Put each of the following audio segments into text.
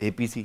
APC,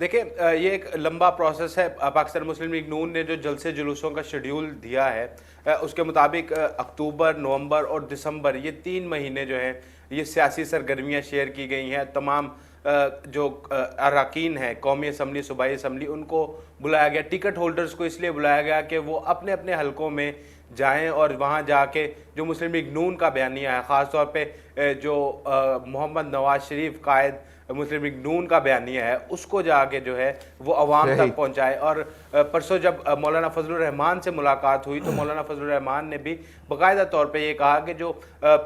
دیکھیں یہ ایک لمبا پروسیس ہے. پاکستان مسلم لیگ نون نے جو جلسے جلوسوں کا شیڈیول دیا ہے اس کے مطابق اکتوبر، نومبر اور دسمبر یہ 3 مہینے جو ہیں یہ سیاسی سرگرمیاں شیئر کی گئی ہیں. تمام جو اراکین ہیں قومی اسمبلی، صوبائی اسمبلی، ان کو بلایا گیا. ٹکٹ ہولڈرز کو اس لیے بلایا گیا کہ وہ اپنے اپنے حلقوں میں جائیں اور وہاں جا کے جو مسلم لیگ نون کا بیانیہ ہے، خاص طور پہ جو محمد نواز شریف قائد مسلم لیگ نون کا بیانیہ ہے، اس کو جا کے جو ہے وہ عوام تک پہنچائے. اور پرسوں جب مولانا فضل الرحمان سے ملاقات ہوئی تو مولانا فضل الرحمان نے بھی باقاعدہ طور پہ یہ کہا کہ جو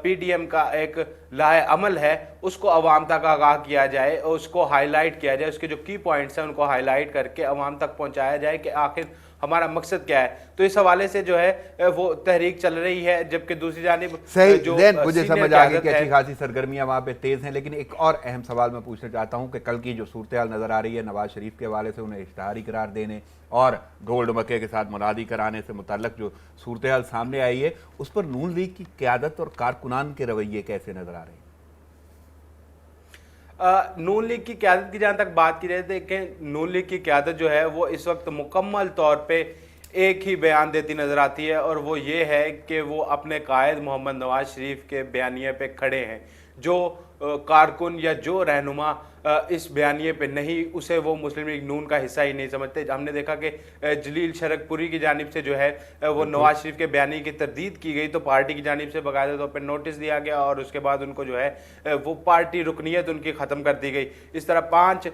پی ڈی ایم کا ایک لائحہ عمل ہے اس کو عوام تک آگاہ کیا جائے، اس کو ہائی لائٹ کیا جائے، اس کے جو کی پوائنٹس ہیں ان کو ہائی لائٹ کر کے عوام تک پہنچایا جائے کہ آخر ہمارا مقصد کیا ہے. تو اس حوالے سے جو ہے وہ تحریک چل رہی ہے. جبکہ دوسری جانب صحیح زین مجھے سمجھ آ گئی کہ اچھی خاصی سرگرمیاں وہاں پہ تیز ہیں. لیکن ایک اور اہم سوال میں پوچھنا چاہتا ہوں کہ کل کی جو صورتحال نظر آ رہی ہے نواز شریف کے حوالے سے انہیں اشتہاری قرار دینے اور ڈھول ڈمکے کے ساتھ منادی کرانے سے متعلق جو صورتحال سامنے آئی ہے اس پر نون لیگ کی قیادت اور کارکنان کے رویے کیسے نظر آ رہے ہیں؟ نون لیگ کی قیادت کی جہاں تک بات کی جائے تو کہ نون لیگ کی قیادت جو ہے وہ اس وقت مکمل طور پہ ایک ہی بیان دیتی نظر آتی ہے، اور وہ یہ ہے کہ وہ اپنے قائد محمد نواز شریف کے بیانیے پہ کھڑے ہیں. جو کارکن یا جو رہنما اس بیانیے پہ نہیں، اسے وہ مسلم لیگ نون کا حصہ ہی نہیں سمجھتے. ہم نے دیکھا کہ جلیل شرک پوری کی جانب سے جو ہے وہ نواز شریف کے بیانیے کی تردید کی گئی تو پارٹی کی جانب سے باقاعدہ طور پہ نوٹس دیا گیا اور اس کے بعد ان کو جو ہے وہ پارٹی رکنیت ان کی ختم کر دی گئی. اس طرح 5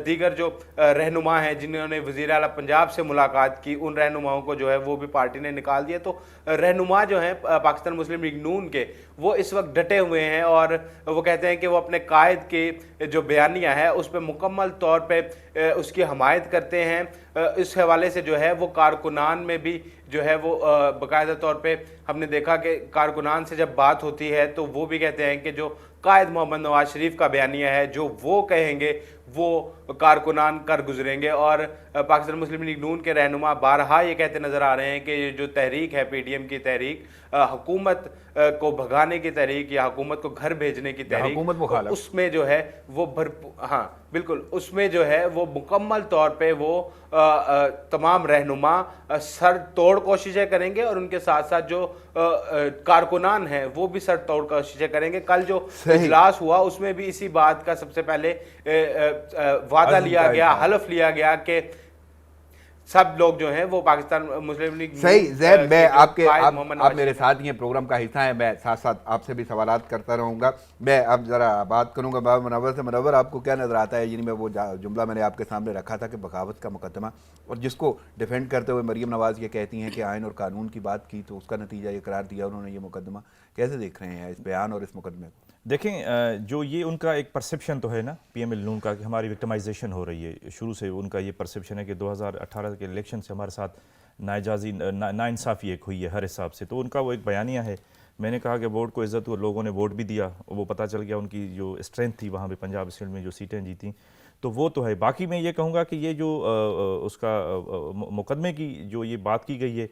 دیگر جو رہنما ہیں جنہوں نے وزیر اعلیٰ پنجاب سے ملاقات کی، ان رہنماؤں کو جو ہے وہ بھی پارٹی نے نکال دیا. تو رہنما جو ہیں پاکستان مسلم لیگ نون کے وہ اس وقت ڈٹے ہوئے ہیں اور وہ کہتے ہیں کہ وہ اپنے قائد کے جو بیانیہ ہے اس پہ مکمل طور پہ اس کی حمایت کرتے ہیں. اس حوالے سے جو ہے وہ کارکنان میں بھی جو ہے وہ باقاعدہ طور پہ ہم نے دیکھا کہ کارکنان سے جب بات ہوتی ہے تو وہ بھی کہتے ہیں کہ جو قائد محمد نواز شریف کا بیانیہ ہے جو وہ کہیں گے وہ کارکنان کر گزریں گے. اور پاکستان مسلم لیگ نون کے رہنما بارہا یہ کہتے نظر آ رہے ہیں کہ یہ جو تحریک ہے پی ڈی ایم کی تحریک، حکومت کو بھگانے کی تحریک یا حکومت کو گھر بھیجنے کی تحریک، اس میں جو ہے وہ ہاں بالکل اس میں جو ہے وہ مکمل طور پہ وہ تمام رہنما سر توڑ کوششیں کریں گے اور ان کے ساتھ ساتھ جو کارکنان ہیں وہ بھی سر توڑ کوششیں کریں گے. کل جو اجلاس ہوا اس میں بھی اسی بات کا سب سے پہلے وعدہ لیا گیا، حلف لیا گیا کہ سب لوگ جو ہیں وہ پاکستان مسلم لیگ. صحیح زین، میں آپ میرے ساتھ یہ پروگرام کا حصہ ہیں، میں ساتھ ساتھ آپ سے بھی سوالات کرتا رہوں گا. میں اب ذرا بات کروں گا بابا منور سے. منور، آپ کو کیا نظر آتا ہے؟ یعنی میں وہ جملہ میں نے آپ کے سامنے رکھا تھا کہ بغاوت کا مقدمہ، اور جس کو ڈیفینڈ کرتے ہوئے مریم نواز یہ کہتی ہیں کہ آئین اور قانون کی بات کی تو اس کا نتیجہ یہ قرار دیا انہوں نے یہ مقدمہ. کیسے دیکھ رہے ہیں اس بیان اور اس مقدمے کو؟ دیکھیں جو یہ ان کا ایک پرسیپشن تو ہے نا پی ایم ایل نون کا کہ ہماری وکٹمائزیشن ہو رہی ہے. شروع سے ان کا یہ پرسیپشن ہے کہ 2018 کے الیکشن سے ہمارے ساتھ ناجائزی ناانصافی ایک ہوئی ہے ہر حساب سے. تو ان کا وہ ایک بیانیہ ہے. میں نے کہا کہ ووٹ کو عزت ہو، لوگوں نے ووٹ بھی دیا، وہ پتہ چل گیا ان کی جو اسٹرینتھ تھی وہاں پہ پنجاب اسمبلی میں جو سیٹیں جیتیں تو وہ تو ہے. باقی میں یہ کہوں گا کہ یہ جو اس کا مقدمے کی جو یہ بات کی گئی ہے،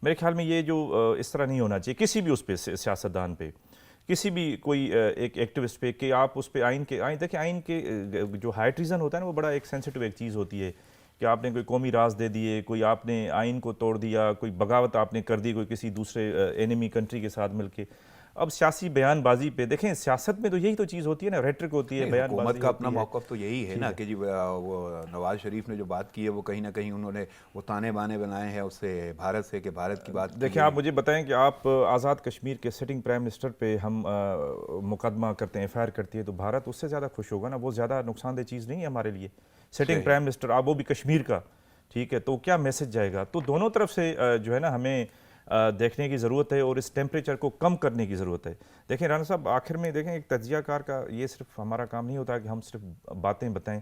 میرے خیال میں یہ جو اس طرح نہیں ہونا چاہیے کسی بھی اس پہ سیاستدان پہ، کسی بھی کوئی ایک ایکٹیوسٹ پہ کہ آپ اس پہ آئین دیکھیں آئین کے جو ہائی ٹریزن ہوتا ہے نا وہ بڑا ایک سینسٹیو ایک چیز ہوتی ہے کہ آپ نے کوئی قومی راز دے دیے، کوئی آپ نے آئین کو توڑ دیا، کوئی بغاوت آپ نے کر دی کوئی کسی دوسرے اینیمی کنٹری کے ساتھ مل کے. اب سیاسی بیان بازی پہ دیکھیں سیاست میں تو یہی تو چیز ہوتی ہے نا، ریٹرک ہوتی ہے، بیان بازی. حکومت کا اپنا موقف تو یہی ہے نا کہ جی وہ نواز شریف نے جو بات کی ہے وہ کہیں نہ کہیں انہوں نے وہ تانے بانے بنائے ہیں اس سے بھارت سے کہ بھارت کی بات. دیکھیں آپ مجھے بتائیں کہ آپ آزاد کشمیر کے سٹنگ پرائم منسٹر پہ ہم مقدمہ کرتے ہیں، ایف آئی آر کرتی ہے تو بھارت اس سے زیادہ خوش ہوگا نا. وہ زیادہ نقصان دہ چیز نہیں ہے ہمارے لیے. سٹنگ پرائم منسٹر آپ وہ بھی کشمیر کا، ٹھیک ہے، تو کیا میسج جائے گا؟ تو دونوں طرف سے جو ہے نا ہمیں دیکھنے کی ضرورت ہے اور اس ٹیمپریچر کو کم کرنے کی ضرورت ہے. دیکھیں رانا صاحب آخر میں دیکھیں ایک تجزیہ کار کا یہ صرف ہمارا کام نہیں ہوتا کہ ہم صرف باتیں بتائیں،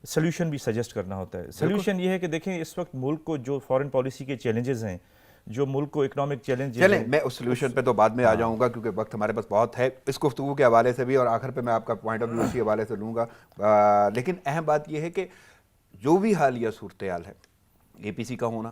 سلیوشن بھی سجیسٹ کرنا ہوتا ہے. سلیوشن یہ ہے کہ دیکھیں اس وقت ملک کو جو فارن پالیسی کے چیلنجز ہیں، جو ملک کو اکنامک چیلنج، چلیں میں اس سلیوشن پہ تو بعد میں آ جاؤں گا کیونکہ وقت ہمارے پاس بہت ہے اس گفتگو کے حوالے سے بھی، اور آخر پہ میں آپ کا پوائنٹ آف ویو اسی حوالے سے لوں گا. لیکن اہم بات یہ ہے کہ جو بھی حالیہ صورتحال ہے، اے پی سی کا ہونا،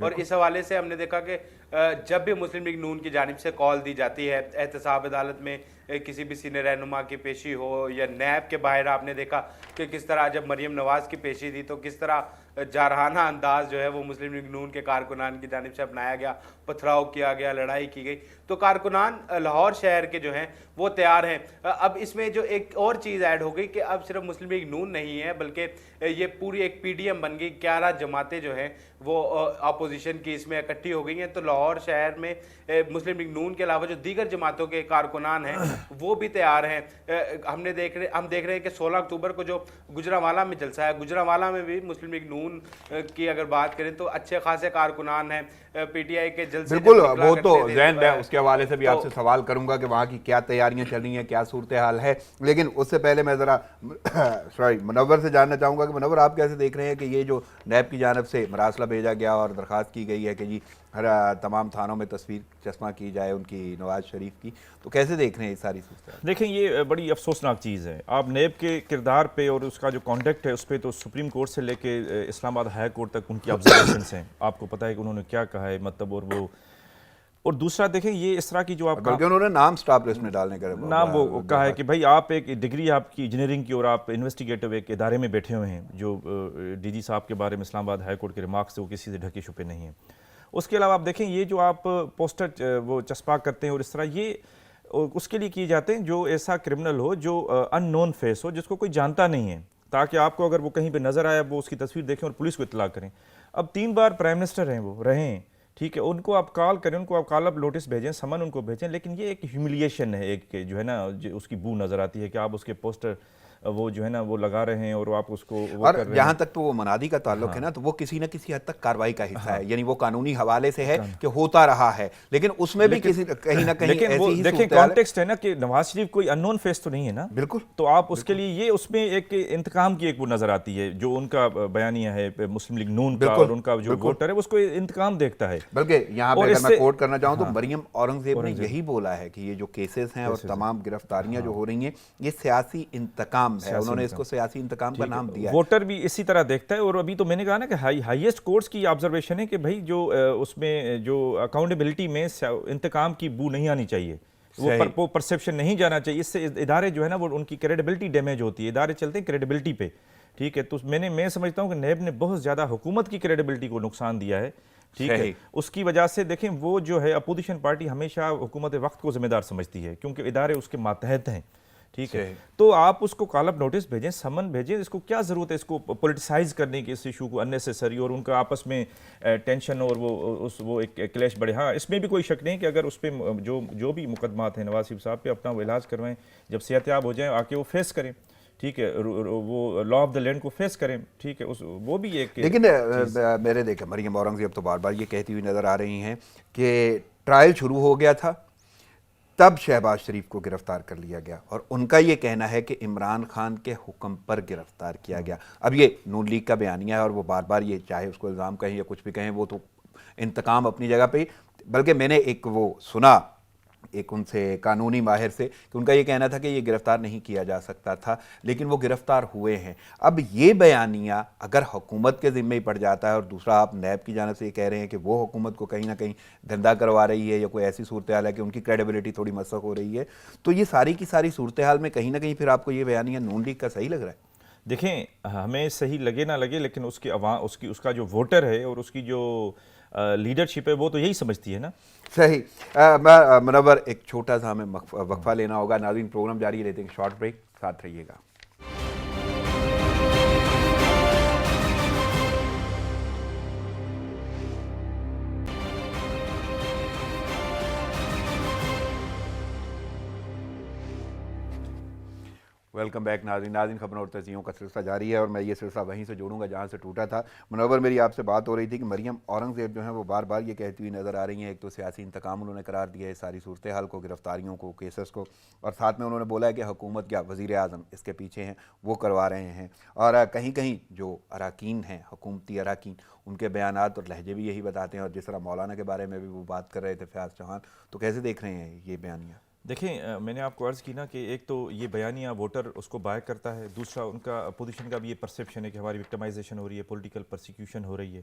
اور اس حوالے سے ہم نے دیکھا کہ جب بھی مسلم لیگ نون کی جانب سے کال دی جاتی ہے احتساب عدالت میں کسی بھی سینئر رہنما کی پیشی ہو یا نیب کے باہر، آپ نے دیکھا کہ کس طرح جب مریم نواز کی پیشی تھی تو کس طرح جارحانہ انداز جو ہے وہ مسلم لیگ نون کے کارکنان کی جانب سے اپنایا گیا، پتھراؤ کیا گیا، لڑائی کی گئی. تو کارکنان لاہور شہر کے جو ہیں وہ تیار ہیں. اب اس میں جو ایک اور چیز ایڈ ہو گئی کہ اب صرف مسلم لیگ نون نہیں ہے بلکہ یہ پوری ایک پی ڈی ایم بن گئی. 11 جماعتیں جو ہیں وہ اپوزیشن کی اس میں اکٹھی ہو گئی ہیں. تو لاہور شہر میں مسلم لیگ نون کے علاوہ جو دیگر جماعتوں کے کارکنان ہیں وہ بھی تیار ہیں. ہم دیکھ رہے ہیں کہ 16 اکتوبر کو جو گجرانوالہ میں جلسہ ہے، گجرانوالہ میں بھی مسلم لیگ نون کی اگر بات کریں تو اچھے خاصے کارکنان ہیں. پی ٹی آئی کے جلسے بالکل، وہ تو ذہن میں اس کے حوالے سے بھی آپ سے سوال کروں گا کہ وہاں کی کیا تیاریاں چل رہی ہیں، کیا صورتحال ہے. لیکن اس سے پہلے میں ذرا منور سے جاننا چاہوں گا کہ منور آپ کیسے دیکھ رہے ہیں کہ یہ جو نیب کی جانب سے مراسلہ بھیجا گیا اور درخواست کی گئی ہے کہ جی ہر تمام تھانوں میں تصویر چشمہ کی جائے ان کی نواز شریف کی، تو کیسے دیکھ رہے ہیں یہ ساری صورتحال؟ دیکھیں یہ بڑی افسوسناک چیز ہے. آپ نیب کے کردار پہ اور اس کا جو کانٹیکٹ ہے اس پہ تو سپریم کورٹ سے لے کے اسلام آباد ہائی کورٹ تک ان کی آبزرویشنس ہیں. آپ کو پتہ ہے کہ انہوں نے کیا کہا ہے مطلب. اور دوسرا دیکھیں یہ اس طرح کی جو آپ بلکہ انہوں نے نام سٹاپ لسٹ میں ڈالنے کا نام وہ کہا ہے کہ بھائی آپ ایک ڈگری آپ کی انجینئرنگ کی اور آپ انویسٹیگیٹو ایک ادارے میں بیٹھے ہوئے ہیں. جو ڈی جی صاحب کے بارے میں اسلام آباد ہائی کورٹ کے ریمارکس سے وہ کسی سے ڈھکے چھپے نہیں ہیں. اس کے علاوہ آپ دیکھیں یہ جو آپ پوسٹر وہ چسپا کرتے ہیں اور اس طرح یہ اس کے لیے کیے جاتے ہیں جو ایسا کرمنل ہو جو ان نون فیس ہو، جس کو کوئی جانتا نہیں ہے، تاکہ آپ کو اگر وہ کہیں پہ نظر آیا وہ اس کی تصویر دیکھیں اور پولیس کو اطلاع کریں. اب 3 بار پرائم منسٹر ہیں، وہ رہے ہیں، ٹھیک ہے، ان کو آپ کال کریں، ان کو آپ کال اپ نوٹس بھیجیں، سمن ان کو بھیجیں. لیکن یہ ایک ہیوملیشن ہے، ایک جو ہے نا اس کی بو نظر آتی ہے کہ آپ اس کے پوسٹر وہ جو ہے نا وہ لگا رہے ہیں اور آپ اس کو وہ اور کر رہے ہیں. جہاں تک تو وہ منادی کا تعلق ہے نا تو وہ کسی نہ کسی حد تک کارروائی کا حصہ ہے، یعنی وہ قانونی حوالے سے ہے کہ ہوتا رہا ہے، لیکن اس میں بھی کہیں نہ کہیں لیکن وہ ایسی ہی دیکھیں صورتحال ہے. کانٹیکسٹ ہے نا کہ نواز شریف کوئی ان نون فیس تو نہیں ہے نا. بالکل. تو آپ اس کے لیے یہ اس میں ایک انتقام کی ایک وہ نظر آتی ہے جو ان کا بیانیہ ہے مسلم لیگ نون کا، اور ان کا جو ووٹر ہے اس کو انتقام دیکھتا ہے. بلکہ یہاں پہ اگر میں کوٹ کرنا چاہوں تو مریم اورنگزیب نے یہی بولا ہے کہ یہ جو کیسز ہیں اور تمام گرفتاریاں جو ہو رہی ہیں یہ سیاسی انتقام ہے. انہوں نے اس کو سیاسی انتقام کا نام دیا ہے. ووٹر بھی اسی طرح دیکھتا ہے. اور ابھی تو میں نے کہا نا کہ ہائیسٹ کورٹس کی آبزرویشن ہے کہ بھائی جو اس میں جو اکاؤنٹیبلٹی میں انتقام کی بو نہیں آنی چاہیے، وہ پرسیپشن نہیں جانا چاہیے. اس سے ادارے جو ہے نا وہ ان کی کریڈیبلٹی ڈیمیج ہوتی ہے. ادارے چلتے ہیں کریڈیبلٹی پہ، ٹھیک ہے. تو میں سمجھتا ہوں کہ نیب نے بہت زیادہ حکومت کی کریڈیبلٹی کو نقصان دیا ہے، ٹھیک ہے. اس کی وجہ سے دیکھیں وہ جو ہے اپوزیشن پارٹی ہمیشہ حکومت وقت کو ذمہ دار سمجھتی ہے کیونکہ ادارے اس کے ماتحت ہیں، ٹھیک ہے. تو آپ اس کو کال اپ نوٹس بھیجیں، سمن بھیجیں. اس کو کیا ضرورت ہے اس کو پولیٹیسائز کرنے کی، اس ایشو کو اننیسیسری اور ان کا آپس میں ٹینشن اور وہ ایک کلیش بڑھے. ہاں اس میں بھی کوئی شک نہیں کہ اگر اس پہ جو بھی مقدمات ہیں نواز شریف صاحب پہ اپنا وہ علاج کروائیں، جب صحتیاب ہو جائیں آ کے وہ فیس کریں، ٹھیک ہے. وہ لا آف دا لینڈ کو فیس کریں، ٹھیک ہے. وہ بھی ایک لیکن میرے دیکھیں مریم اورنگزیب تو بار بار یہ کہتی ہوئی نظر آ رہی ہیں کہ ٹرائل شروع ہو گیا تھا تب شہباز شریف کو گرفتار کر لیا گیا، اور ان کا یہ کہنا ہے کہ عمران خان کے حکم پر گرفتار کیا گیا. اب یہ نون لیگ کا بیانیہ ہے اور وہ بار بار یہ چاہے اس کو الزام کہیں یا کچھ بھی کہیں وہ تو انتقام اپنی جگہ پہ. بلکہ میں نے ایک وہ سنا ایک ان سے قانونی ماہر سے کہ ان کا یہ کہنا تھا کہ یہ گرفتار نہیں کیا جا سکتا تھا لیکن وہ گرفتار ہوئے ہیں. اب یہ بیانیہ اگر حکومت کے ذمہ ہی پڑ جاتا ہے اور دوسرا آپ نیب کی جانب سے یہ کہہ رہے ہیں کہ وہ حکومت کو کہیں نہ کہیں دھندا کروا رہی ہے یا کوئی ایسی صورتحال ہے کہ ان کی کریڈیبلٹی تھوڑی مسخ ہو رہی ہے، تو یہ ساری کی ساری صورتحال میں کہیں نہ کہیں پھر آپ کو یہ بیانیہ نون لیگ کا صحیح لگ رہا ہے؟ دیکھیں ہمیں صحیح لگے نہ لگے لیکن اس کی عوام اس کا جو ووٹر ہے اور اس کی جو لیڈرشپ ہے وہ تو یہی سمجھتی ہے نا. صحیح. منور ایک چھوٹا سا ہمیں وقفہ لینا ہوگا. ناظرین پروگرام جاری لیتے ہیں، شارٹ بریک، ساتھ رہیے گا. ویلکم بیک ناظرین خبروں اور تجزیوں کا سلسلہ جاری ہے اور میں یہ سلسلہ وہیں سے جوڑوں گا جہاں سے ٹوٹا تھا. منور میری آپ سے بات ہو رہی تھی کہ مریم اورنگزیب جو ہیں وہ بار بار یہ کہتی ہوئی نظر آ رہی ہیں، ایک تو سیاسی انتقام انہوں نے قرار دیا ہے ساری صورتحال کو، گرفتاریوں کو، کیسز کو، اور ساتھ میں انہوں نے بولا ہے کہ حکومت کیا وزیر اعظم اس کے پیچھے ہیں، وہ کروا رہے ہیں. اور کہیں کہیں جو اراکین ہیں، حکومتی اراکین، ان کے بیانات اور لہجے بھی یہی بتاتے ہیں. اور جس طرح مولانا کے بارے میں بھی وہ بات کر رہے تھے فیاض چوہان، تو کیسے دیکھ رہے ہیں یہ بیانیہ؟ دیکھیں میں نے آپ کو عرض کی نا کہ ایک تو یہ بیانیہ ووٹر اس کو بائے کرتا ہے، دوسرا ان کا اپوزیشن کا بھی یہ پرسیپشن ہے کہ ہماری وکٹمائزیشن ہو رہی ہے، پولیٹیکل پرسیکیوشن ہو رہی ہے.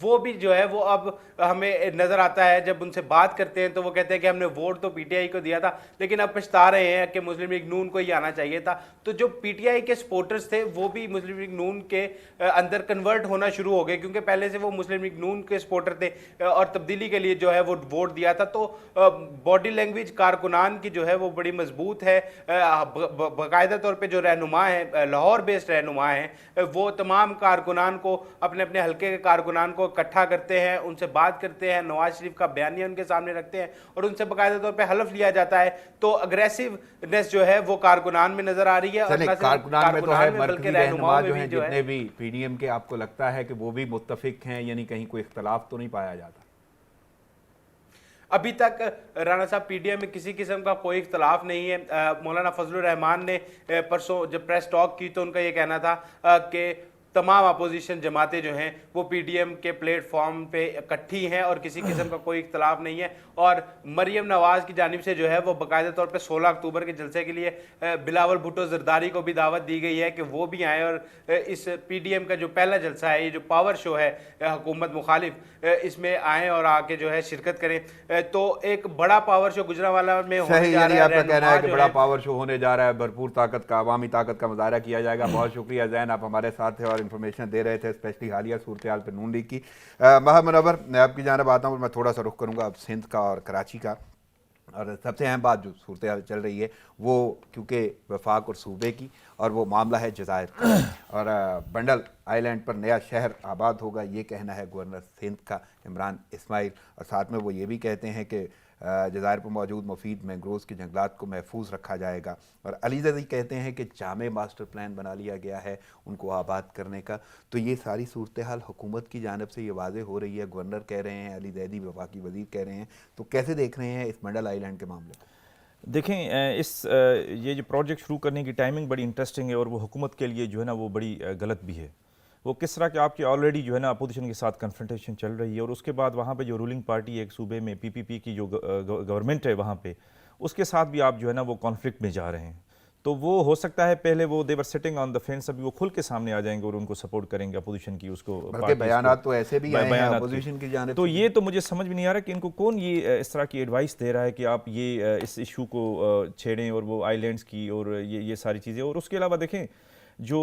وہ بھی جو ہے وہ اب ہمیں نظر آتا ہے جب ان سے بات کرتے ہیں تو وہ کہتے ہیں کہ ہم نے ووٹ تو پی ٹی آئی کو دیا تھا لیکن اب پچھتا رہے ہیں کہ مسلم لیگ نون کو ہی آنا چاہیے تھا. تو جو پی ٹی آئی کے سپورٹرز تھے وہ بھی مسلم لیگ نون کے اندر کنورٹ ہونا شروع ہو گئے, کیونکہ پہلے سے وہ مسلم لیگ نون کے سپورٹر تھے اور تبدیلی کے لیے جو ہے وہ ووٹ دیا تھا. تو باڈی لینگویج کارکنان کی جو ہے وہ بڑی مضبوط ہے. باقاعدہ طور پہ جو رہنما ہیں, لاہور بیسڈ رہنما ہیں, وہ تمام کارکنان کو, اپنے اپنے حلقے کے کارکنان کو اکٹھا کرتے ہیں, ان سے بات کرتے ہیں, نواز شریف کا بیانیہ ان کے سامنے رکھتے ہیں اور ان سے باقاعدہ طور پہ حلف لیا جاتا ہے. تو اگریسونیس جو ہے وہ کارکنان میں نظر آ رہی ہے. اور کارکنان میں تو ہے, مرکزی بلکہ رہنما جو ہیں جتنے بھی پی ڈی ایم کے, آپ کو لگتا ہے کہ وہ بھی متفق ہیں, یعنی کہیں کوئی اختلاف تو نہیں پایا جاتا؟ ابھی تک رانا صاحب پی ڈی ایم میں کسی قسم کا کوئی اختلاف نہیں ہے. مولانا فضل الرحمان نے پرسوں جب پریس ٹاک کی تو ان کا یہ کہنا تھا کہ تمام اپوزیشن جماعتیں جو ہیں وہ پی ڈی ایم کے پلیٹ فارم پہ اکٹھی ہیں اور کسی قسم کا کوئی اختلاف نہیں ہے. اور مریم نواز کی جانب سے جو ہے وہ باقاعدہ طور پہ 16 اکتوبر کے جلسے کے لیے بلاول بھٹو زرداری کو بھی دعوت دی گئی ہے کہ وہ بھی آئیں اور اس پی ڈی ایم کا جو پہلا جلسہ ہے, یہ جو پاور شو ہے حکومت مخالف, اس میں آئیں اور آ کے جو ہے شرکت کریں. تو ایک بڑا پاور شو گجرانوالہ میں ہونے جا رہا ہے. آپ کا کہنا ہے کہ بڑا پاور شو ہونے جا رہا ہے, بھرپور طاقت کا, عوامی طاقت کا مظاہرہ کیا جائے گا. بہت شکریہ زین, آپ ہمارے ساتھ تھے اور انفارمیشن دے رہے تھے اسپیشلی حالیہ صورتحال پہ نون لیگ کی. محمد منور, میں آپ کی جانب آتا ہوں, میں تھوڑا سا رخ کروں گا اب سندھ کا اور کراچی کا. اور سب سے اہم بات جو صورتحال چل رہی ہے وہ کیونکہ وفاق اور صوبے کی, اور وہ معاملہ ہے جزائر کا. اور بنڈل آئی لینڈ پر نیا شہر آباد ہوگا, یہ کہنا ہے گورنر سندھ کا عمران اسماعیل. اور ساتھ میں وہ یہ بھی کہتے ہیں کہ جزائر پر موجود مفید مینگروز کے جنگلات کو محفوظ رکھا جائے گا. اور علی زیدی کہتے ہیں کہ جامع ماسٹر پلان بنا لیا گیا ہے ان کو آباد کرنے کا. تو یہ ساری صورتحال حکومت کی جانب سے یہ واضح ہو رہی ہے, گورنر کہہ رہے ہیں, علی زیدی وفاقی وزیر کہہ رہے ہیں. تو کیسے دیکھ رہے ہیں اس بنڈل آئی لینڈ کے معاملے کو؟ دیکھیں, یہ جو پروجیکٹ شروع کرنے کی ٹائمنگ بڑی انٹرسٹنگ ہے اور وہ حکومت کے لیے جو ہے نا وہ بڑی غلط بھی ہے. وہ کس طرح کہ آپ کی آلریڈی جو ہے نا اپوزیشن کے ساتھ کنفرنٹیشن چل رہی ہے, اور اس کے بعد وہاں پہ جو رولنگ پارٹی ایک صوبے میں پی پی پی کی جو گورنمنٹ ہے وہاں پہ, اس کے ساتھ بھی آپ جو ہے نا وہ کانفلکٹ میں جا رہے ہیں. تو وہ ہو سکتا ہے پہلے وہ دے ور سٹنگ آن دا فینس, ابھی وہ کھل کے سامنے آ جائیں گے اور ان کو سپورٹ کریں گے اپوزیشن کی, اس کو بلکہ بیانات تو ایسے بھی آئے ہیں اپوزیشن کی جانب. تو یہ تو مجھے سمجھ میں نہیں آ رہا کہ ان کو کون یہ اس طرح کی ایڈوائس دے رہا ہے کہ آپ یہ اس ایشو کو چھیڑیں, اور وہ آئی لینڈز کی اور یہ ساری چیزیں. اور اس کے علاوہ دیکھیں جو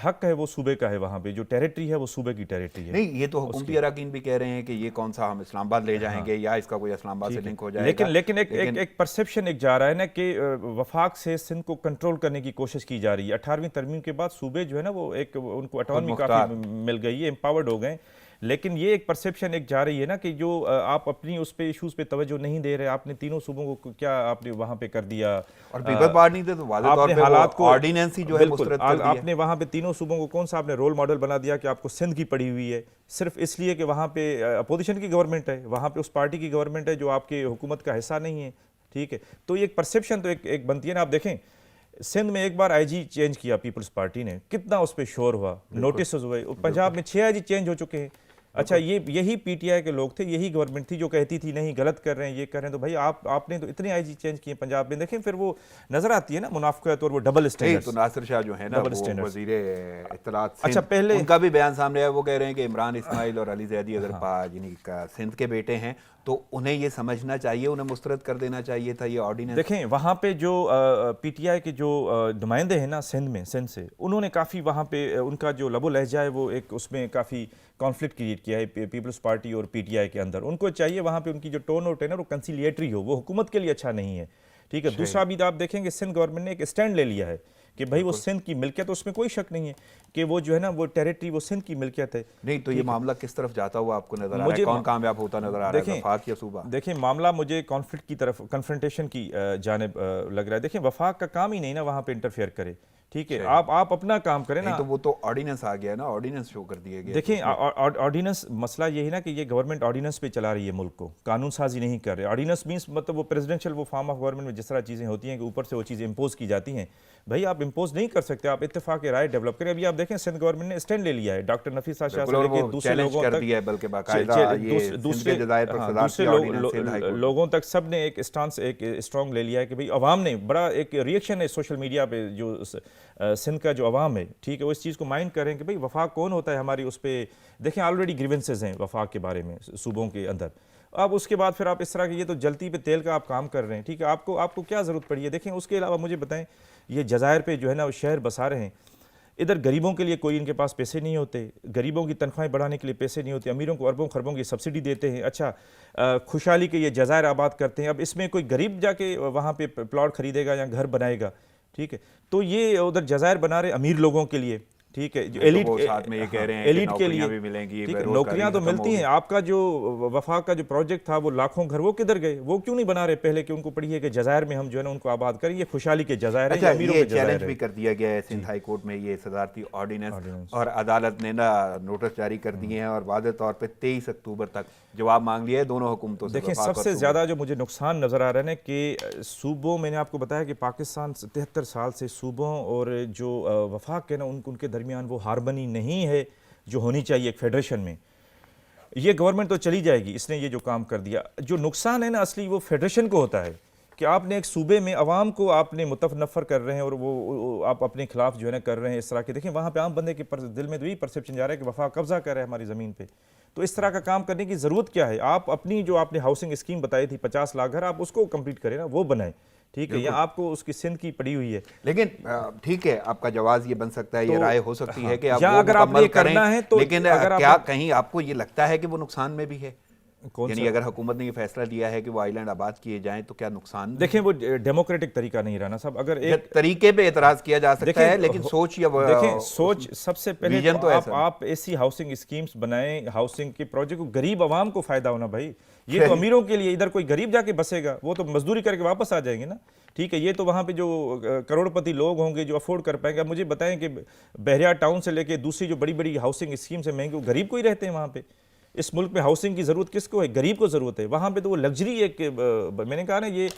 حق ہے وہ صوبے کا ہے, وہاں پہ جو ٹیریٹری ہے وہ صوبے کی ٹیریٹری ہے. نہیں, یہ تو حکومتی اراکین بھی کہہ رہے ہیں کہ یہ کون سا ہم اسلام آباد لے جائیں گے یا اس کا کوئی اسلام آباد سے لنک ہو جائے گا. لیکن ایک پرسیپشن ایک جا رہا ہے نا کہ وفاق سے سندھ کو کنٹرول کرنے کی کوشش کی جا رہی ہے. 18ویں ترمیم کے بعد صوبے جو ہے نا وہ ایک ان کو اٹانومی کافی مل گئی ہے, امپاورڈ ہو گئے. لیکن یہ ایک پرسیپشن ایک جا رہی ہے نا کہ جو آپ اپنی اس پہ ایشوز پہ توجہ نہیں دے رہے, آپ نے تینوں صوبوں کو کیا آپ نے وہاں پہ کر دیا, اور پیپل پارٹی نے تو واضح طور پہ حالات کو آرڈیننس ہی جو ہے مسترد کر دیا. آپ نے وہاں پہ تینوں صوبوں کو کون سا آپ نے رول ماڈل بنا دیا کہ آپ کو سندھ کی پڑی ہوئی ہے, صرف اس لیے کہ وہاں پہ اپوزیشن کی گورنمنٹ ہے, وہاں پہ اس پارٹی کی گورنمنٹ ہے جو آپ کے حکومت کا حصہ نہیں ہے. ٹھیک ہے, تو یہ ایک پرسیپشن تو ایک بنتی ہے نا. آپ دیکھیں سندھ میں ایک بار آئی جی چینج کیا پیپلز پارٹی نے, کتنا اس پہ شور ہوا, نوٹسز ہوئے. پنجاب میں 6 آئی جی چینج ہو چکے ہیں. اچھا, یہی پی ٹی آئی کے لوگ تھے, یہی گورنمنٹ تھی جو کہتی تھی نہیں غلط کر رہے ہیں, یہ کر رہے ہیں. تو بھائی آپ نے تو اتنے آئی جی چینج کیے پنجاب میں, دیکھیں پھر وہ نظر آتی ہے نا منافقت اور وہ ڈبل اسٹینڈرڈ. تو ناصر شاہ جو ہے نا وہ وزیر اطلاعات سندھ, اچھا پہلے ان کا بھی بیان سامنے آیا, وہ کہہ رہے ہیں کہ عمران اسماعیل اور علی زیدی اگر یعنی سندھ کے بیٹے ہیں تو انہیں یہ سمجھنا چاہیے, انہیں مسترد کر دینا چاہیے تھا یہ آرڈیننس. دیکھیں وہاں پہ جو پی ٹی آئی کے جو نمائندے ہیں نا سندھ سے, انہوں نے کافی وہاں پہ ان کا جو لب و لہجہ ہے وہ ایک اس میں کافی کانفلکٹ کریٹ کیا ہے پیپلز پارٹی اور پی ٹی آئی کے اندر. ان کو چاہیے وہاں پہ ان کی جو ٹون آؤٹ ہے نا وہ کنسیلیٹری ہو, وہ حکومت کے لیے اچھا نہیں ہے. ٹھیک ہے, دوسرا بھی آپ دیکھیں کہ سندھ گورنمنٹ نے ایک اسٹینڈ لے لیا ہے کہ بھائی وہ سندھ کی ملکیت, اس میں کوئی شک نہیں ہے کہ وہ جو ہے نا وہ ٹیریٹری وہ سندھ کی ملکیت ہے. نہیں تو یہ معاملہ کس طرف جاتا ہوا آپ کو نظر آ رہا ہے, کون کامیاب ہوتا نظر آ رہا ہے, وفاق یا صوبہ؟ دیکھیں معاملہ مجھے کانفلکٹ کی طرف, کنفرنٹیشن کی جانب لگ رہا ہے. دیکھیں وفاق کا کام ہی نہیں نا وہاں پہ انٹرفیئر کرے. ٹھیک ہے, آپ اپنا کام کریں نا. تو وہ تو آرڈیننس آ گیا نا, آرڈیننس شو کر دیا گیا. دیکھیں آرڈیننس, مسئلہ یہ ہے نا کہ یہ گورنمنٹ آرڈیننس پہ چلا رہی ہے ملک کو, قانون سازی نہیں کر رہے. آرڈیننس مینس مطلب وہ پریزیڈنشل وہ فارم آف گورنمنٹ میں جس طرح چیزیں ہوتی ہیں کہ اوپر سے وہ چیزیں امپوز کی جاتی ہیں. بھائی آپ امپوز نہیں کر سکتے, آپ اتفاق رائے ڈیولپ کریں. ابھی آپ دیکھیں سندھ گورنمنٹ نے اسٹینڈ لے لیا ہے, ڈاکٹر نفیس شاہ سے لے کے دوسرے لوگوں تک سب نے ایک اسٹانس ایک اسٹرانگ لے لیا ہے کہ بھئی عوام نے بڑا ایک ریئیکشن ہے سوشل میڈیا پہ جو سندھ کا جو عوام ہے ٹھیک ہے وہ اس چیز کو مائنڈ کریں کہ بھئی وفاق کون ہوتا ہے ہماری اس پہ دیکھیں آلریڈی گریونسز ہیں وفاق کے بارے میں صوبوں کے اندر. اب اس کے بعد پھر آپ اس طرح کی یہ تو جلتی پہ تیل کا آپ کام کر رہے ہیں ٹھیک ہے آپ کو کیا ضرورت پڑی ہے. دیکھیں اس کے علاوہ مجھے بتائیں یہ جزائر پہ جو ہے نا وہ شہر بسا رہے ہیں, ادھر غریبوں کے لیے کوئی ان کے پاس پیسے نہیں ہوتے, غریبوں کی تنخواہیں بڑھانے کے لیے پیسے نہیں ہوتے, امیروں کو اربوں خربوں کی سبسڈی دیتے ہیں. اچھا خوشحالی کے یہ جزائر آباد کرتے ہیں, اب اس میں کوئی غریب جا کے وہاں پہ پلاٹ خریدے گا یا گھر بنائے گا ٹھیک ہے. تو یہ ادھر جزائر بنا رہے امیر لوگوں کے لیے ٹھیک ہے, جو ایلیٹ کے لیے نوکریاں تو ملتی ہیں. آپ کا جو وفاق کا جو پروجیکٹ تھا وہ لاکھوں گھر وہ کدھر گئے, وہ کیوں نہیں بنا رہے پہلے کہ ان کو پڑھی ہے کہ جزائر میں ہم جو ہے نا ان کو آباد کریں, یہ خوشحالی کے جزائر ہیں, امیروں کے جزائر ہیں. چیلنج بھی کر دیا گیا ہے سندھ ہائی کورٹ میں یہ صدارتی آرڈیننس, اور عدالت نے نا نوٹس جاری کر دیے ہیں اور واضح طور پہ 23 اکتوبر تک جواب مانگ لیا ہے دونوں حکومتوں سے. دیکھیں سب سے زیادہ جو مجھے نقصان نظر آ رہا ہے کہ صوبوں, میں نے آپ کو بتایا کہ پاکستان 73 سال سے صوبوں اور جو وفاق ہے نا ان کے درمیان وہ ہارمنی نہیں ہے جو ہونی چاہیے ایک فیڈریشن میں. یہ گورنمنٹ تو چلی جائے گی, اس نے یہ جو کام کر دیا, جو نقصان ہے نا اصلی وہ فیڈریشن کو ہوتا ہے کہ آپ نے ایک صوبے میں عوام کو آپ نے متنفر کر رہے ہیں اور وہ آپ اپنے خلاف جو ہے نا کر رہے ہیں اس طرح کے. دیکھیں وہاں پہ عام بندے کے دل میں تو یہی پرسیپشن جا رہا ہے کہ وفاق قبضہ کر رہا ہے ہماری زمین پہ. تو اس طرح کا کام کرنے کی ضرورت کیا ہے؟ آپ اپنی جو آپ نے ہاؤسنگ اسکیم بتائی تھی 50 لاکھ گھر, آپ اس کو کمپلیٹ کریں نا, وہ بنائیں ٹھیک ہے, یا آپ کو اس کی سندھ کی پڑی ہوئی ہے. لیکن ٹھیک ہے آپ کا جواز یہ بن سکتا ہے, یہ رائے ہو سکتی ہے کہ آپ یا وہ اگر آپ نے مکمل یہ کرنا ہے کریں, تو لیکن کیا کہیں آپ کو یہ لگتا ہے کہ وہ نقصان میں بھی ہے؟ یعنی اگر حکومت نے یہ فیصلہ لیا ہے کہ وہ آئیلینڈ آباد کیے جائیں تو کیا نقصان؟ دیکھیں وہ ڈیموکریٹک طریقہ نہیں رہنا صاحب. اگر ایک طریقے پہ اعتراض کیا جا سکتا ہے لیکن سوچ یا دیکھیں سوچ سب سے پہلے تو آپ ایسی ہاؤسنگ اسکیمز بنائیں, ہاؤسنگ کے پروجیکٹ کو غریب عوام کو فائدہ ہونا. بھائی یہ تو امیروں کے لیے, ادھر کوئی غریب جا کے بسے گا وہ تو مزدوری کر کے واپس آ جائیں گے نا ٹھیک ہے. یہ تو وہاں پہ جو کروڑ پتی لوگ ہوں گے جو افورڈ کر پائیں گے. اب مجھے بتائیں کہ بحریہ ٹاؤن سے لے کے دوسری جو بڑی بڑی ہاؤسنگ اسکیمز ہیں مہنگی, وہ غریب کو ہی رہتے ہیں وہاں پہ. اس ملک میں ہاؤسنگ کی ضرورت کس کو ہے؟ غریب کو ضرورت ہے. وہاں پہ تو وہ لگژری ایک, میں نے کہا نا یہ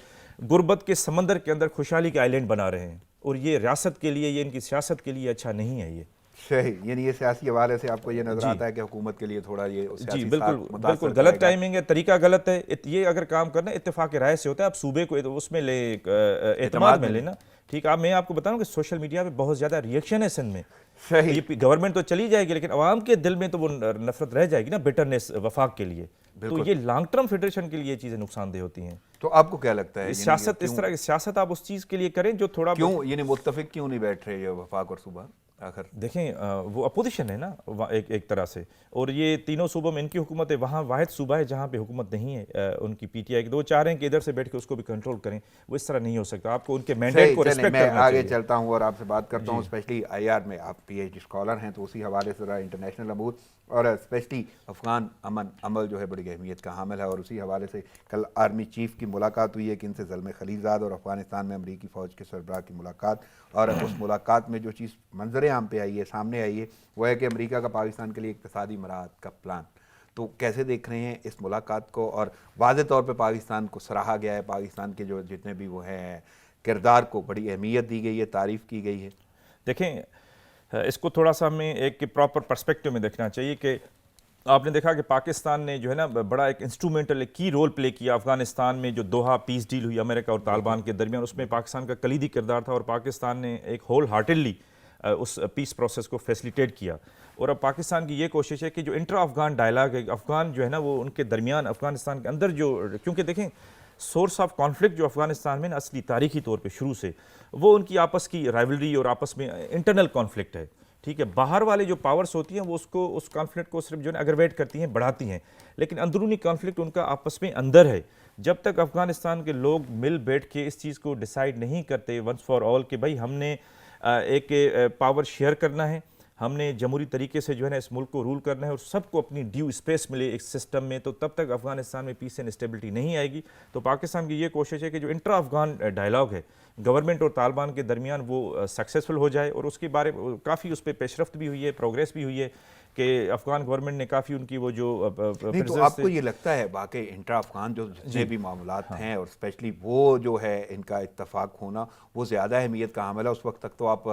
غربت کے سمندر کے اندر خوشحالی کے آئیلینڈ بنا رہے ہیں, اور یہ ریاست کے لیے, یہ ان کی سیاست کے لیے اچھا نہیں ہے. یہ صحیح, یعنی یہ سیاسی حوالے سے آپ کو یہ نظر آتا ہے کہ حکومت کے لیے تھوڑا یہ جی بالکل غلط ٹائمنگ ہے, طریقہ غلط ہے. یہ اگر کام کرنا اتفاق رائے سے ہوتا ہے, آپ صوبے کو اس میں لے, اعتماد میں لینا ٹھیک ہے. اب میں آپ کو بتاؤں کہ سوشل میڈیا پہ بہت زیادہ ریئیکشن ہے سندھ میں. گورنمنٹ تو چلی جائے گی لیکن عوام کے دل میں تو وہ نفرت رہ جائے گی نا, بیٹرنس وفاق کے لیے. تو یہ لانگ ٹرم فیڈریشن کے لیے یہ چیزیں نقصان دہ ہوتی ہیں. تو آپ کو کیا لگتا ہے سیاست, اس طرح کی سیاست آپ اس چیز کے لیے کریں جو تھوڑا کیوں یعنی متفق کیوں نہیں بیٹھ رہے یہ وفاق اور صوبہ؟ آخر دیکھیں وہ اپوزیشن ہے نا ایک طرح سے, اور یہ تینوں صوبوں میں ان کی حکومت ہے. وہاں واحد صوبہ ہے جہاں پہ حکومت نہیں ہے ان کی پی ٹی آئی کی. تو وہ چاہ رہے ہیں کہ ادھر سے بیٹھ کے اس کو بھی کنٹرول کریں, وہ اس طرح نہیں ہو سکتا. آپ کو ان کے مینڈیٹ کو ریسپیکٹ کرنا چاہیے. میں آگے چلتا ہوں اور آپ سے بات کرتا ہوں, اسپیشلی آئی آر میں آپ پی ایچ ڈی اسکالر ہیں تو اسی حوالے سے ذرا انٹرنیشنل امور اور اسپیشلی افغان امن عمل جو ہے بڑی اہمیت کا حامل ہے, اور اسی حوالے سے کل آرمی چیف کی ملاقات ہوئی ہے کہ ان سے زلمے خلیلزاد اور افغانستان میں امریکی فوج کے سربراہ کی ملاقات, اور اس ملاقات میں جو چیز منظر عام پہ آئی ہے, سامنے آئی ہے, وہ ہے کہ امریکہ کا پاکستان کے لیے اقتصادی مراحت کا پلان. تو کیسے دیکھ رہے ہیں اس ملاقات کو؟ اور واضح طور پہ پاکستان کو سراہا گیا ہے, پاکستان کے جو جتنے بھی وہ ہیں کردار کو بڑی اہمیت دی گئی ہے, تعریف کی گئی ہے. دیکھیں اس کو تھوڑا سا ہمیں ایک پراپر پرسپیکٹو میں دیکھنا چاہیے کہ آپ نے دیکھا کہ پاکستان نے جو ہے نا بڑا ایک انسٹرومنٹل ایک کی رول پلے کیا افغانستان میں. جو دوحہ پیس ڈیل ہوئی امریکہ اور طالبان کے درمیان, اس میں پاکستان کا کلیدی کردار تھا, اور پاکستان نے ایک ہول ہارٹیڈلی اس پیس پروسیس کو فیسیلیٹیٹ کیا. اور اب پاکستان کی یہ کوشش ہے کہ جو انٹرا افغان ڈائلاگ ہے, افغان جو ہے نا وہ ان کے درمیان افغانستان کے اندر جو, کیونکہ دیکھیں سورس آف کانفلکٹ جو افغانستان میں نا اصلی تاریخی طور پہ شروع سے وہ ان کی آپس کی رائیولری اور آپس میں انٹرنل کانفلکٹ ہے ٹھیک ہے. باہر والے جو پاورز ہوتی ہیں وہ اس کانفلکٹ کو صرف جو ہے اگرویٹ کرتی ہیں, بڑھاتی ہیں, لیکن اندرونی کانفلکٹ ان کا آپس میں اندر ہے. جب تک افغانستان کے لوگ مل بیٹھ کے اس چیز کو ڈیسائیڈ نہیں کرتے ونس فار آل کہ بھائی ہم نے ایک پاور شیئر کرنا ہے, ہم نے جمہوری طریقے سے جو ہے نا اس ملک کو رول کرنا ہے اور سب کو اپنی ڈیو اسپیس ملے ایک سسٹم میں, تو تب تک افغانستان میں پیس اینڈ اسٹیبلٹی نہیں آئے گی. تو پاکستان کی یہ کوشش ہے کہ جو انٹرا افغان ڈائلاگ ہے گورنمنٹ اور طالبان کے درمیان وہ سکسیسفل ہو جائے, اور اس کے بارے کافی اس پہ پیش رفت بھی ہوئی ہے, پروگریس بھی ہوئی ہے کہ افغان گورنمنٹ نے کافی ان کی وہ جو نہیں. تو آپ کو یہ لگتا ہے واقعی انٹرا افغان جو جتنے بھی معاملات ہیں اور اسپیشلی وہ جو ہے ان کا اتفاق ہونا وہ زیادہ اہمیت کا حامل ہے؟ اس وقت تک تو آپ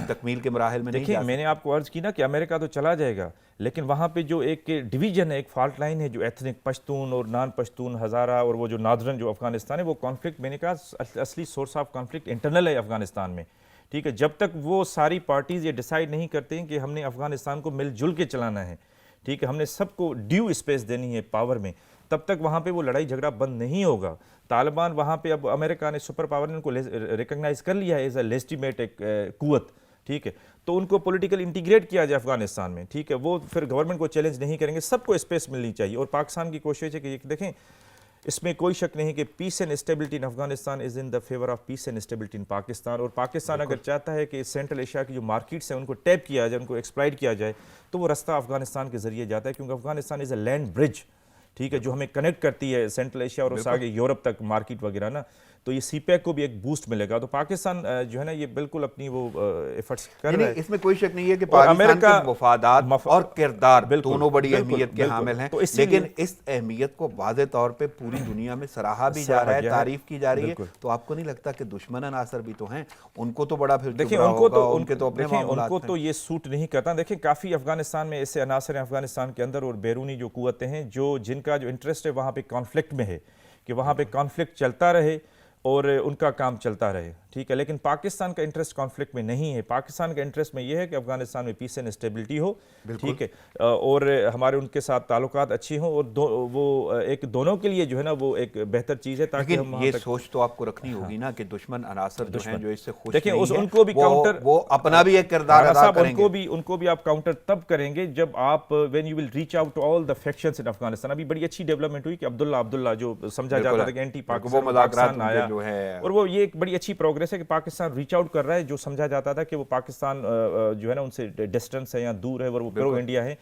تکمیل کے مراحل میں نہیں. دیکھیں میں نے آپ کو عرض کی نا کہ امریکہ تو چلا جائے گا, لیکن وہاں پہ جو ایک ڈویژن ہے, ایک فالٹ لائن ہے, جو ایتھنک پشتون اور نان پشتون ہزارہ اور وہ جو نادرن جو افغانستان ہے, وہ کانفلکٹ میں نے کہا اصلی سورس آف کانفلکٹ انٹرنل ہے افغانستان میں ٹھیک ہے. جب تک وہ ساری پارٹیز یہ ڈیسائیڈ نہیں کرتے ہیں کہ ہم نے افغانستان کو مل جل کے چلانا ہے, ٹھیک ہے, ہم نے سب کو ڈیو اسپیس دینی ہے پاور میں, تب تک وہاں پہ وہ لڑائی جھگڑا بند نہیں ہوگا. طالبان وہاں پہ اب امریکہ نے سپر پاور نے ان کو ریکگنائز کر لیا ہے ایز اے لیجٹیمیٹ ایک قوت, ٹھیک ہے, تو ان کو پولیٹیکل انٹیگریٹ کیا جائے افغانستان میں, ٹھیک ہے. وہ پھر گورنمنٹ کو چیلنج نہیں کریں گے, سب کو اسپیس ملنی چاہیے. اور پاکستان کی کوشش ہے کہ دیکھیں اس میں کوئی شک نہیں کہ پیس and stability in Afghanistan is in the favour of peace and stability in Pakistan. اور پاکستان اگر چاہتا ہے کہ سینٹرل ایشیا کی جو مارکیٹس ہیں ان کو ٹیپ کیا جائے, ان کو ایکسپلائٹ کیا جائے, تو وہ رستہ افغانستان کے ذریعے جاتا ہے, کیونکہ افغانستان از اے لینڈ برج, ٹھیک ہے, جو ہمیں کنیکٹ کرتی ہے سینٹرل ایشیا اور اس آگے یورپ تک مارکیٹ وغیرہ نا. تو یہ سی پیک کو بھی ایک بوسٹ ملے گا. تو پاکستان جو ہے نا یہ بالکل اپنی وہ ایفرٹس کر رہا ہے. اس میں کوئی شک نہیں ہے کہ پاکستان کے مفادات اور کردار دونوں بڑی اہمیت کے حامل ہیں, لیکن اس اہمیت کو واضح طور پہ پوری دنیا میں سراہا بھی جا رہا ہے, تعریف کی جا رہی ہے. تو آپ کو نہیں لگتا کہ دشمن عناصر بھی تو ہیں, ان کو تو بڑا پھر دیکھیں ان کو تو یہ سوٹ نہیں کرتا. دیکھیں کافی افغانستان میں ایسے عناصر ہیں افغانستان کے اندر اور بیرونی جو قوتیں ہیں جو جن کا جو انٹرسٹ ہے وہاں پہ کانفلکٹ میں ہے, کہ وہاں پہ کانفلکٹ چلتا رہے اور ان کا کام چلتا رہے, ٹھیک ہے. لیکن پاکستان کا انٹرسٹ کانفلکٹ میں نہیں ہے. پاکستان کا انٹرسٹ میں یہ ہے کہ افغانستان میں پیس اینڈ اسٹیبلٹی ہو, ٹھیک ہے, اور ہمارے ان کے ساتھ تعلقات اچھی ہوں, اور وہ ایک دونوں کے لیے جو ہے نا وہ ایک بہتر چیز ہے. تاکہ ہم یہ سوچ تو آپ کو رکھنی ہوگی نا کہ دشمن عناصر جو ہیں جو اس سے خوش دیکھیں نہیں ہیں, ان کو بھی کاؤنٹر وہ اپنا بھی ایک کردار ادا کریں گے. ان کو بھی آپ کاؤنٹر تب کریں گے جب آپ when you will reach out to all the factions in Afghanistan. ابھی بڑی اچھی ڈیولپمنٹ ہوئی کہ عبداللہ جو سمجھا جاتا تھا کہ اینٹی پاکستان آیا, اور وہ یہ ایک بڑی اچھی پروگریس ہے کہ پاکستان ریچ آؤٹ کر رہا ہے. جو سمجھا جاتا تھا کہ وہ پاکستان جو ہے نا ان سے ڈسٹنس ہے یا دور ہے اور وہ پرو انڈیا ہے,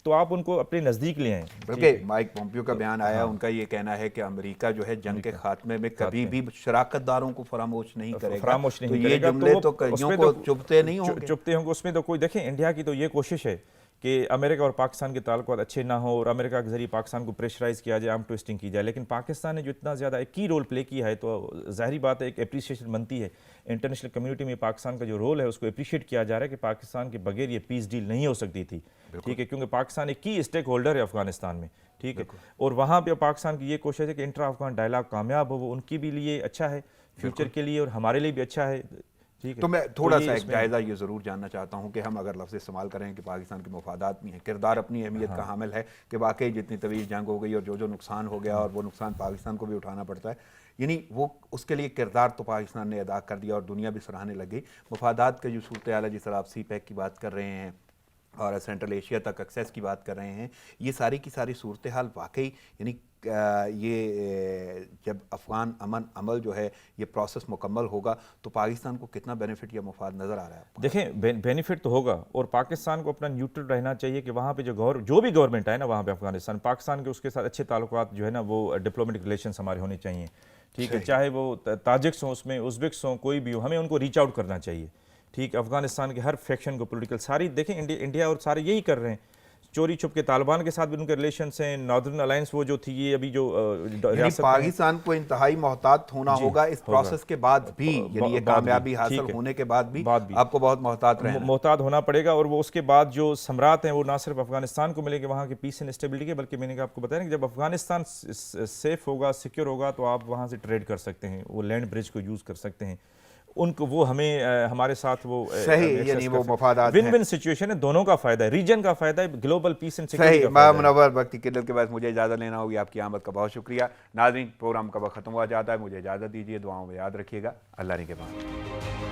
تو آپ ان کو اپنے نزدیک لے آئیں. بلکہ مائک پومپیو کا بیان آیا, ان کا یہ کہنا ہے کہ امریکہ جو ہے جنگ کے خاتمے میں کبھی بھی شراکت داروں کو فراموش نہیں کرے گا. تو یہ جملے تو کئیوں کو چبھتے نہیں ہوں گے. اس میں تو کوئی دیکھیں انڈیا کی تو یہ کوشش ہے کہ امریکہ اور پاکستان کے تعلقات اچھے نہ ہوں اور امریکہ کے ذریعے پاکستان کو پریشرائز کیا جائے, آرم ٹویسٹنگ کی جائے. لیکن پاکستان نے جو اتنا زیادہ ایک کی رول پلے کیا ہے تو ظاہری بات ہے ایک اپریشیشن بنتی ہے. انٹرنیشنل کمیونٹی میں پاکستان کا جو رول ہے اس کو اپریشیٹ کیا جا رہا ہے کہ پاکستان کے بغیر یہ پیس ڈیل نہیں ہو سکتی تھی, ٹھیک ہے, کیونکہ پاکستان ایک کی اسٹیک ہولڈر ہے افغانستان میں, ٹھیک ہے. اور وہاں پہ پاکستان کی یہ کوشش ہے کہ انٹرا افغان ڈائلاگ کامیاب ہو, وہ ان کی بھی لیے اچھا ہے فیوچر کے لیے اور ہمارے لیے بھی اچھا ہے. تو میں تھوڑا سا ایک جائزہ یہ ضرور جاننا چاہتا ہوں کہ ہم اگر لفظ استعمال کریں کہ پاکستان کے مفادات میں ہیں, کردار اپنی اہمیت کا حامل ہے کہ واقعی جتنی طویل جنگ ہو گئی اور جو نقصان ہو گیا اور وہ نقصان پاکستان کو بھی اٹھانا پڑتا ہے, یعنی وہ اس کے لیے کردار تو پاکستان نے ادا کر دیا اور دنیا بھی سراہنے لگ گئی. مفادات کا جو صورتحال ہے, جس طرح آپ سی پیک کی بات کر رہے ہیں اور سینٹرل ایشیا تک ایکسیس کی بات کر رہے ہیں, یہ ساری کی ساری صورتحال واقعی یعنی یہ جب افغان امن عمل جو ہے یہ پروسیس مکمل ہوگا تو پاکستان کو کتنا بینیفٹ یا مفاد نظر آ رہا ہے؟ دیکھیں بینیفٹ تو ہوگا, اور پاکستان کو اپنا نیوٹرل رہنا چاہیے کہ وہاں پہ جو بھی گورنمنٹ آئے نا وہاں پہ افغانستان, پاکستان کے اس کے ساتھ اچھے تعلقات جو ہے نا وہ ڈپلومیٹک ریلیشنز ہمارے ہونے چاہیے, ٹھیک ہے, چاہے وہ تاجکس ہوں, اس میں ازبکس ہوں, کوئی بھی ہو, ہمیں ان کو ریچ آؤٹ کرنا چاہیے, ٹھیک ہے. افغانستان کے ہر فیکشن کو پولیٹیکل ساری دیکھیں انڈیا اور سارے یہی کر رہے ہیں. چوری چھپ کے طالبان کے ساتھ بھی ان کے ریلیشنز ہیں, ناردرن الائنس وہ جو تھی یہ ابھی جو ریاست پاکستان کو انتہائی محتاط ہونا ہوگا اس پروسیس کے بعد بھی, یعنی یہ کامیابی حاصل ہونے کے بعد بھی آپ کو بہت محتاط ہونا پڑے گا. اور وہ اس کے بعد جو ثمرات ہیں وہ نہ صرف افغانستان کو ملیں گے وہاں کے پیس اینڈ اسٹیبلٹی کے, بلکہ میں نے آپ کو بتایا کہ جب افغانستان سیف ہوگا, سیکیور ہوگا, تو آپ وہاں سے ٹریڈ کر سکتے ہیں, وہ لینڈ برج کو یوز کر سکتے ہیں. ان کو وہ ہمیں ہمارے ساتھ وہ صحیح, یعنی وہ مفادات ون ون سچویشن ہے, دونوں کا فائدہ ہے, ریجن کا فائدہ ہے, گلوبل پیس اینڈ سیکورٹی کا فائدہ ہے. منور وقتی قلت کے بعد مجھے اجازت لینا ہوگی, آپ کی آمد کا بہت شکریہ. ناظرین پروگرام کا وقت ختم ہوا جاتا ہے, مجھے اجازت دیجیے, دعاؤں میں یاد رکھیے گا. اللہ نے کے بعد